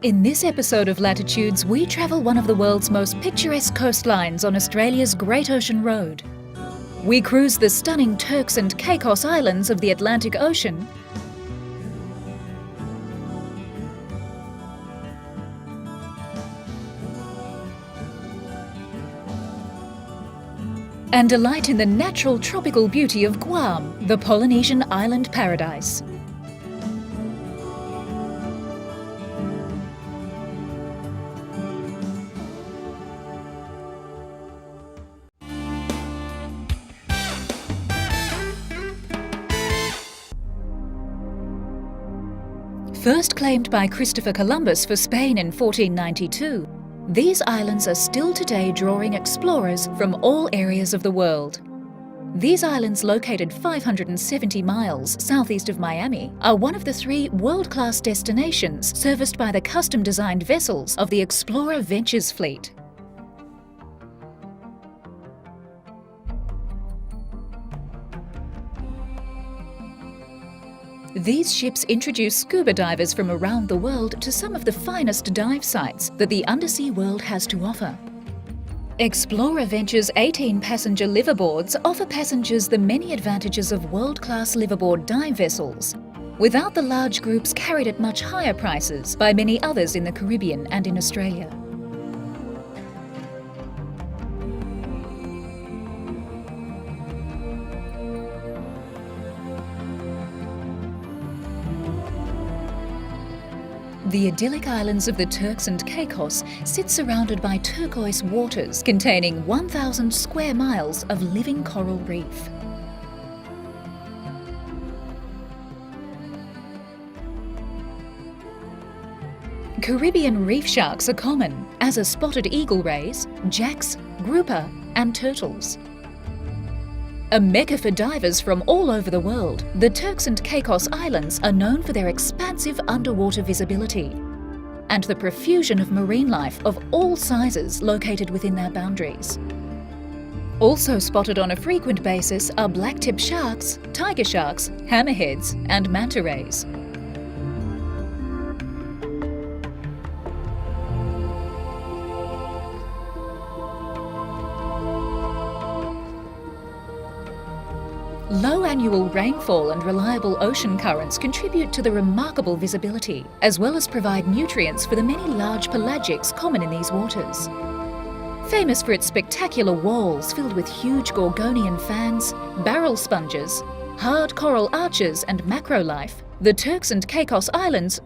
In this episode of Latitudes, we travel one of the world's most picturesque coastlines on Australia's Great Ocean Road. We cruise the stunning Turks and Caicos Islands of the Atlantic Ocean and delight in the natural tropical beauty of Guam, the Polynesian island paradise. First claimed by Christopher Columbus for Spain in 1492, these islands are still today drawing explorers from all areas of the world. These islands, located 570 miles southeast of Miami, are one of the 3 world-class destinations serviced by the custom-designed vessels of the Explorer Ventures fleet. These ships introduce scuba divers from around the world to some of the finest dive sites that the undersea world has to offer. Explorer Ventures' 18-passenger liverboards offer passengers the many advantages of world-class liverboard dive vessels, without the large groups carried at much higher prices by many others in the Caribbean and in Australia. The idyllic islands of the Turks and Caicos sit surrounded by turquoise waters containing 1,000 square miles of living coral reef. Caribbean reef sharks are common, as are spotted eagle rays, jacks, grouper and turtles. A mecca for divers from all over the world, the Turks and Caicos Islands are known for their expansive underwater visibility and the profusion of marine life of all sizes located within their boundaries. Also spotted on a frequent basis are black-tip sharks, tiger sharks, hammerheads and manta rays. Low annual rainfall and reliable ocean currents contribute to the remarkable visibility, as well as provide nutrients for the many large pelagics common in these waters. Famous for its spectacular walls filled with huge Gorgonian fans, barrel sponges, hard coral arches and macro life, the Turks and Caicos Islands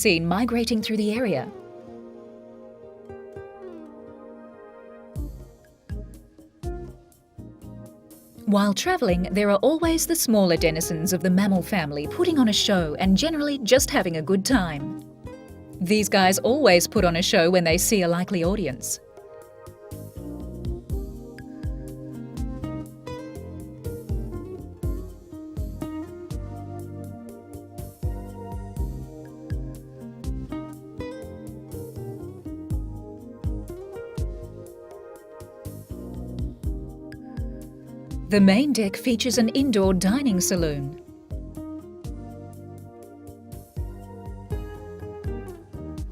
seen migrating through the area. While travelling, there are always the smaller denizens of the mammal family putting on a show and generally just having a good time. These guys always put on a show when they see a likely audience. The main deck features an indoor dining saloon.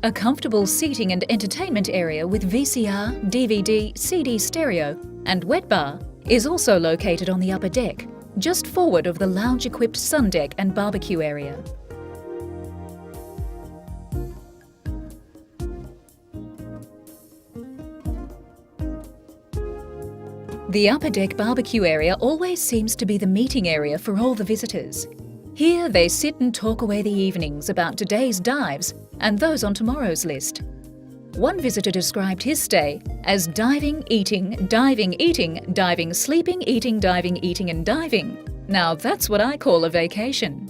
A comfortable seating and entertainment area with VCR, DVD, CD stereo and wet bar is also located on the upper deck, just forward of the lounge-equipped sun deck and barbecue area. The upper deck barbecue area always seems to be the meeting area for all the visitors. Here they sit and talk away the evenings about today's dives and those on tomorrow's list. One visitor described his stay as diving, eating, diving, sleeping, eating, diving, and diving. Now that's what I call a vacation.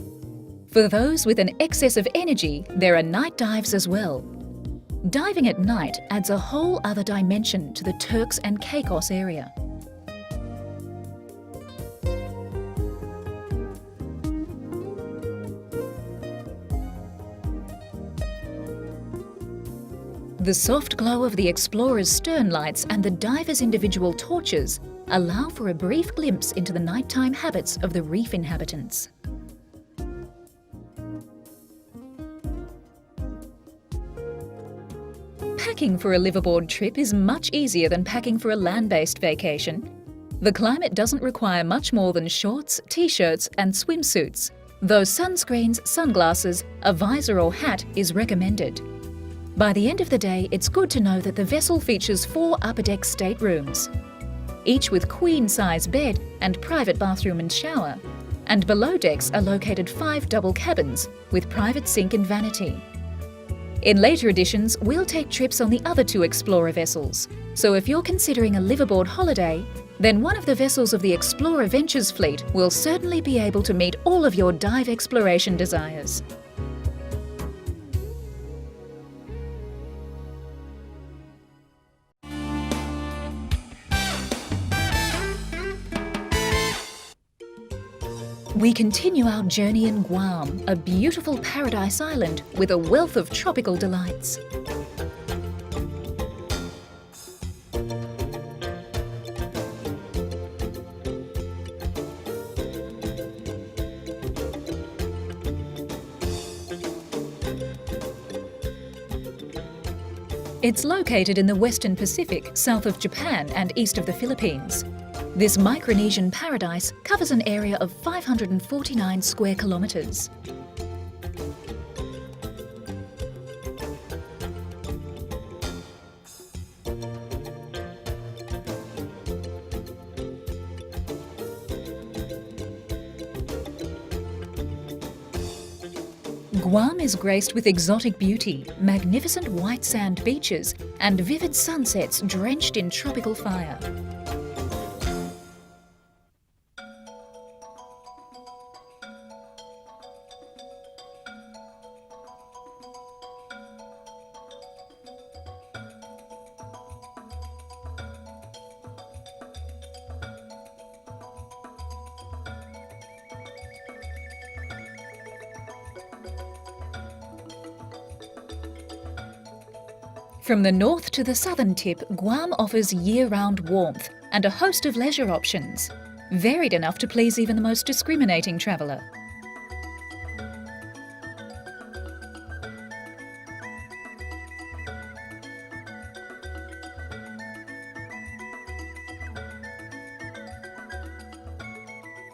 For those with an excess of energy, there are night dives as well. Diving at night adds a whole other dimension to the Turks and Caicos area. The soft glow of the explorers' stern lights and the divers' individual torches allow for a brief glimpse into the nighttime habits of the reef inhabitants. Packing for a liverboard trip is much easier than packing for a land-based vacation. The climate doesn't require much more than shorts, t-shirts and swimsuits, though sunscreens, sunglasses, a visor or hat is recommended. By the end of the day, it's good to know that the vessel features 4 upper deck staterooms, each with queen-size bed and private bathroom and shower, and below decks are located 5 double cabins with private sink and vanity. In later editions, we'll take trips on the other 2 Explorer vessels, so if you're considering a liverboard holiday, then one of the vessels of the Explorer Ventures fleet will certainly be able to meet all of your dive exploration desires. We continue our journey in Guam, a beautiful paradise island with a wealth of tropical delights. It's located in the Western Pacific, south of Japan and east of the Philippines. This Micronesian paradise covers an area of 549 square kilometres. Guam is graced with exotic beauty, magnificent white sand beaches and vivid sunsets drenched in tropical fire. From the north to the southern tip, Guam offers year-round warmth and a host of leisure options, varied enough to please even the most discriminating traveller.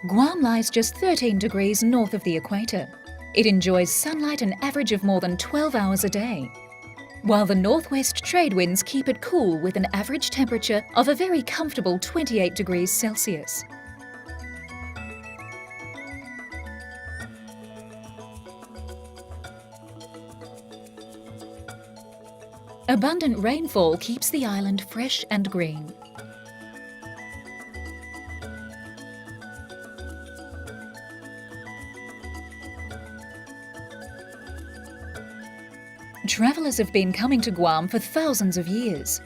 Guam lies just 13 degrees north of the equator. It enjoys sunlight an average of more than 12 hours a day, while the northwest trade winds keep it cool with an average temperature of a very comfortable 28 degrees Celsius. Abundant rainfall keeps the island fresh and green. Travellers have been coming to Guam for thousands of years.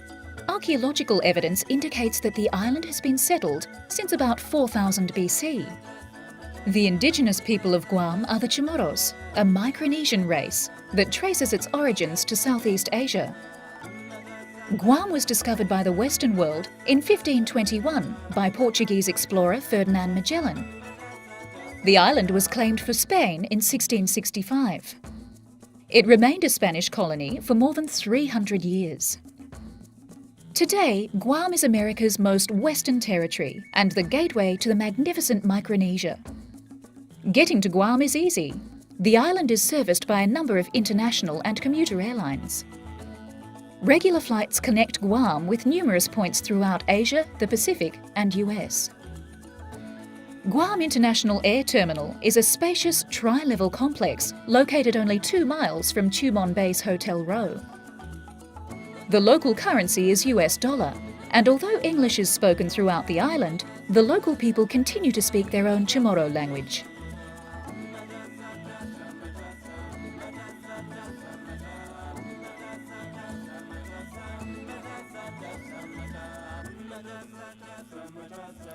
Archaeological evidence indicates that the island has been settled since about 4000 BC. The indigenous people of Guam are the Chamorros, a Micronesian race that traces its origins to Southeast Asia. Guam was discovered by the Western world in 1521 by Portuguese explorer Ferdinand Magellan. The island was claimed for Spain in 1665. It remained a Spanish colony for more than 300 years. Today, Guam is America's most western territory and the gateway to the magnificent Micronesia. Getting to Guam is easy. The island is serviced by a number of international and commuter airlines. Regular flights connect Guam with numerous points throughout Asia, the Pacific and US. Guam International Air Terminal is a spacious tri-level complex located only 2 miles from Tumon Bay's Hotel Row. The local currency is US dollar, and although English is spoken throughout the island, the local people continue to speak their own Chamorro language.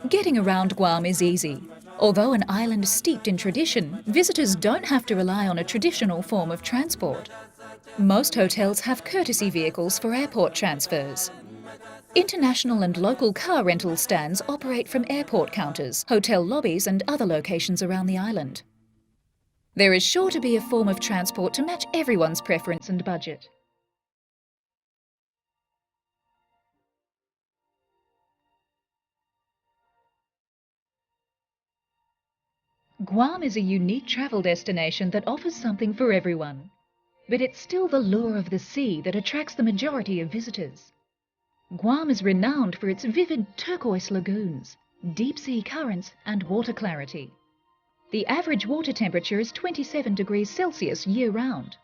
Getting around Guam is easy. Although an island steeped in tradition, visitors don't have to rely on a traditional form of transport. Most hotels have courtesy vehicles for airport transfers. International and local car rental stands operate from airport counters, hotel lobbies and other locations around the island. There is sure to be a form of transport to match everyone's preference and budget. Guam is a unique travel destination that offers something for everyone. But it's still the lure of the sea that attracts the majority of visitors. Guam is renowned for its vivid turquoise lagoons, deep sea currents and water clarity. The average water temperature is 27 degrees Celsius year-round.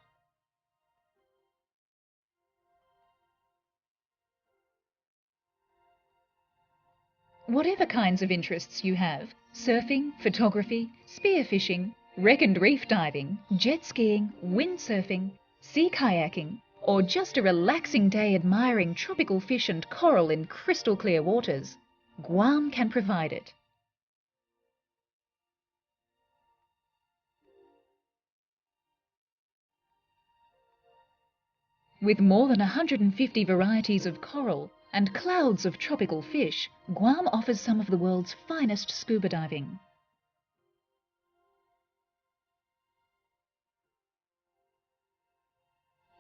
Whatever kinds of interests you have, surfing, photography, spearfishing, wreck and reef diving, jet skiing, windsurfing, sea kayaking, or just a relaxing day admiring tropical fish and coral in crystal clear waters, Guam can provide it. With more than 150 varieties of coral and clouds of tropical fish, Guam offers some of the world's finest scuba diving.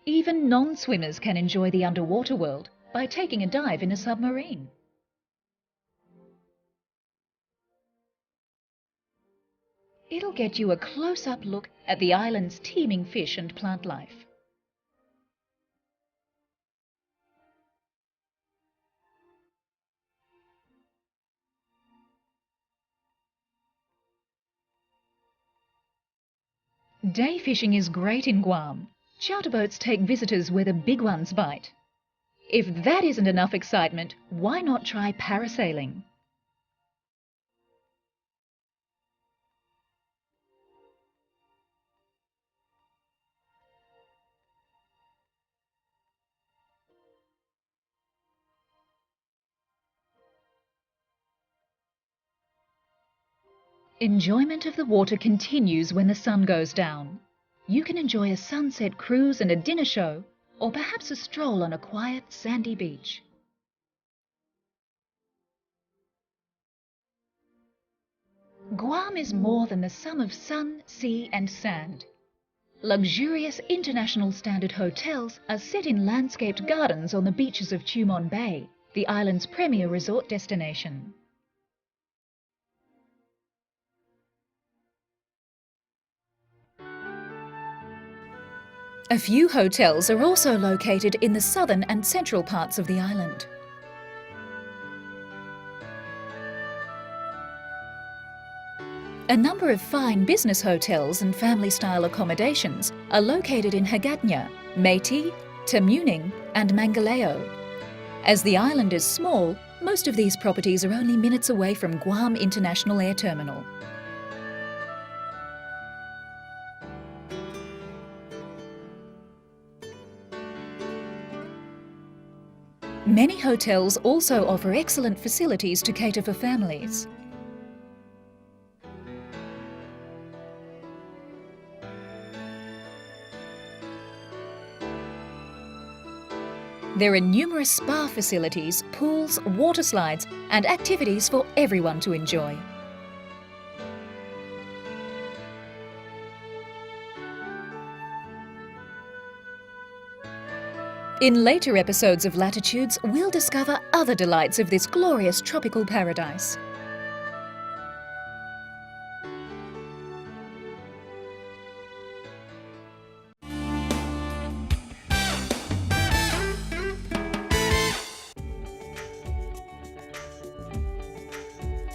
Even non-swimmers can enjoy the underwater world by taking a dive in a submarine. It'll get you a close-up look at the island's teeming fish and plant life. Day fishing is great in Guam. Charter boats take visitors where the big ones bite. If that isn't enough excitement, why not try parasailing? Enjoyment of the water continues when the sun goes down. You can enjoy a sunset cruise and a dinner show, or perhaps a stroll on a quiet, sandy beach. Guam is more than the sum of sun, sea and sand. Luxurious international standard hotels are set in landscaped gardens on the beaches of Tumon Bay, the island's premier resort destination. A few hotels are also located in the southern and central parts of the island. A number of fine business hotels and family-style accommodations are located in Hagatnya, Métis, Tamuning, and Mangaleo. As the island is small, most of these properties are only minutes away from Guam International Air Terminal. Many hotels also offer excellent facilities to cater for families. There are numerous spa facilities, pools, water slides, and activities for everyone to enjoy. In later episodes of Latitudes, we'll discover other delights of this glorious tropical paradise.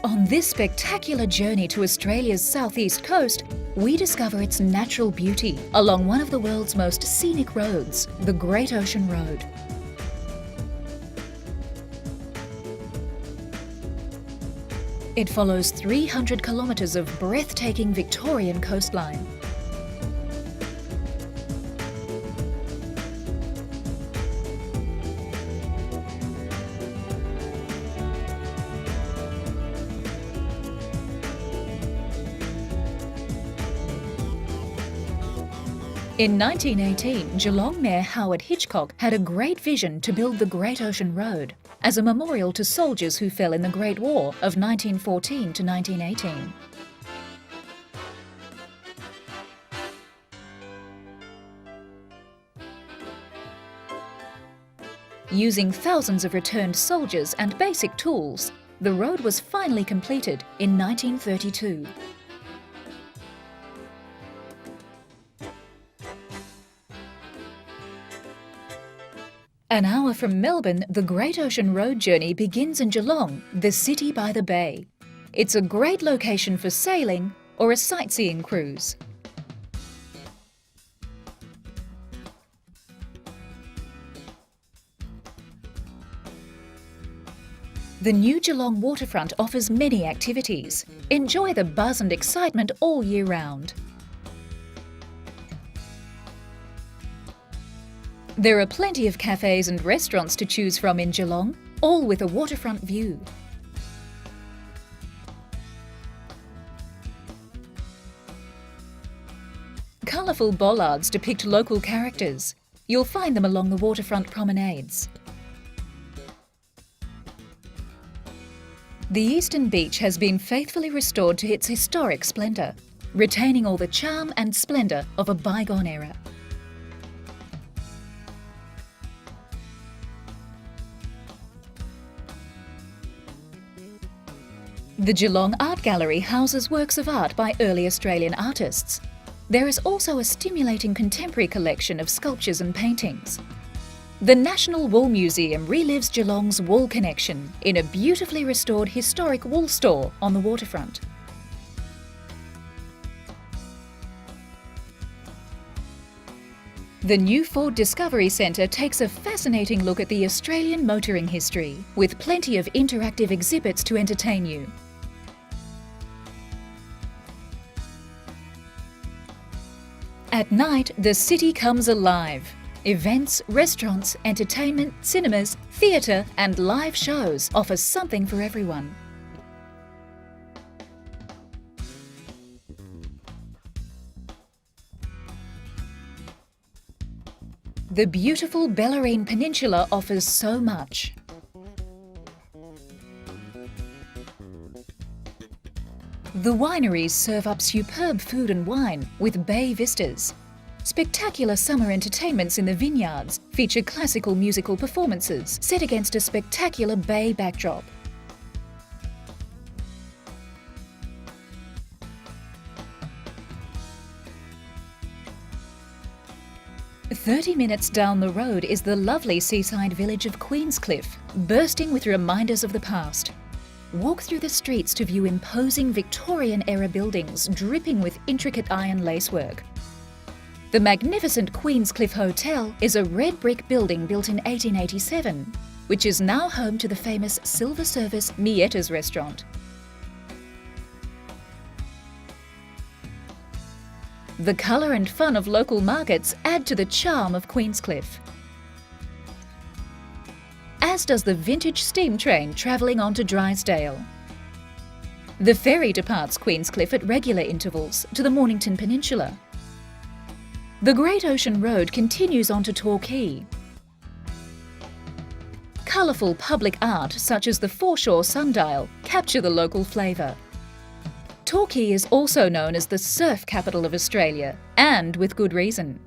On this spectacular journey to Australia's southeast coast, we discover its natural beauty along one of the world's most scenic roads, the Great Ocean Road. It follows 300 kilometres of breathtaking Victorian coastline. In 1918, Geelong Mayor Howard Hitchcock had a great vision to build the Great Ocean Road as a memorial to soldiers who fell in the Great War of 1914 to 1918. Using thousands of returned soldiers and basic tools, the road was finally completed in 1932. An hour from Melbourne, the Great Ocean Road journey begins in Geelong, the city by the bay. It's a great location for sailing or a sightseeing cruise. The new Geelong waterfront offers many activities. Enjoy the buzz and excitement all year round. There are plenty of cafes and restaurants to choose from in Geelong, all with a waterfront view. Colourful bollards depict local characters. You'll find them along the waterfront promenades. The eastern beach has been faithfully restored to its historic splendour, retaining all the charm and splendour of a bygone era. The Geelong Art Gallery houses works of art by early Australian artists. There is also a stimulating contemporary collection of sculptures and paintings. The National Wool Museum relives Geelong's wool connection in a beautifully restored historic wool store on the waterfront. The new Ford Discovery Centre takes a fascinating look at the Australian motoring history, with plenty of interactive exhibits to entertain you. At night, the city comes alive. Events, restaurants, entertainment, cinemas, theatre and live shows offer something for everyone. The beautiful Bellarine Peninsula offers so much. The wineries serve up superb food and wine with bay vistas. Spectacular summer entertainments in the vineyards feature classical musical performances set against a spectacular bay backdrop. "30 minutes down the road is the lovely seaside village of Queenscliff, bursting with reminders of the past. Walk through the streets to view imposing Victorian-era buildings dripping with intricate iron lacework. The magnificent Queenscliff Hotel is a red brick building built in 1887, which is now home to the famous silver service Mietta's restaurant. The colour and fun of local markets add to the charm of Queenscliff, as does the vintage steam train travelling on to Drysdale. The ferry departs Queenscliff at regular intervals to the Mornington Peninsula. The Great Ocean Road continues on to Torquay. Colourful public art such as the foreshore sundial capture the local flavour. Torquay is also known as the surf capital of Australia, and with good reason.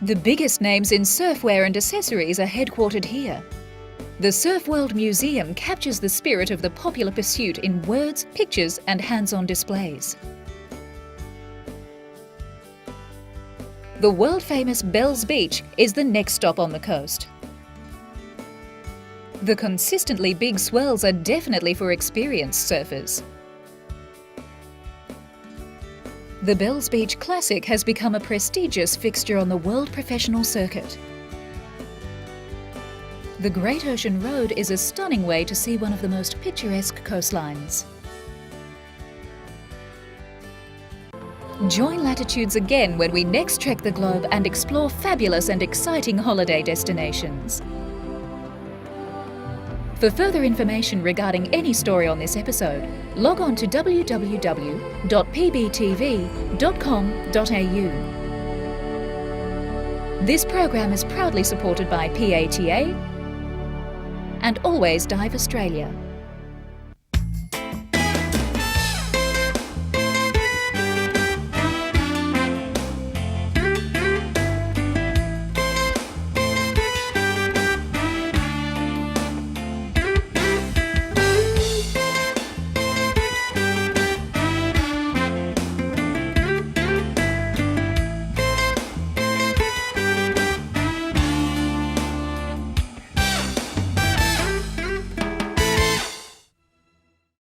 The biggest names in surfwear and accessories are headquartered here. The Surf World Museum captures the spirit of the popular pursuit in words, pictures and hands-on displays. The world-famous Bells Beach is the next stop on the coast. The consistently big swells are definitely for experienced surfers. The Bells Beach Classic has become a prestigious fixture on the world professional circuit. The Great Ocean Road is a stunning way to see one of the most picturesque coastlines. Join Latitudes again when we next trek the globe and explore fabulous and exciting holiday destinations. For further information regarding any story on this episode, log on to www.pbtv.com.au. This program is proudly supported by PATA and Always Dive Australia.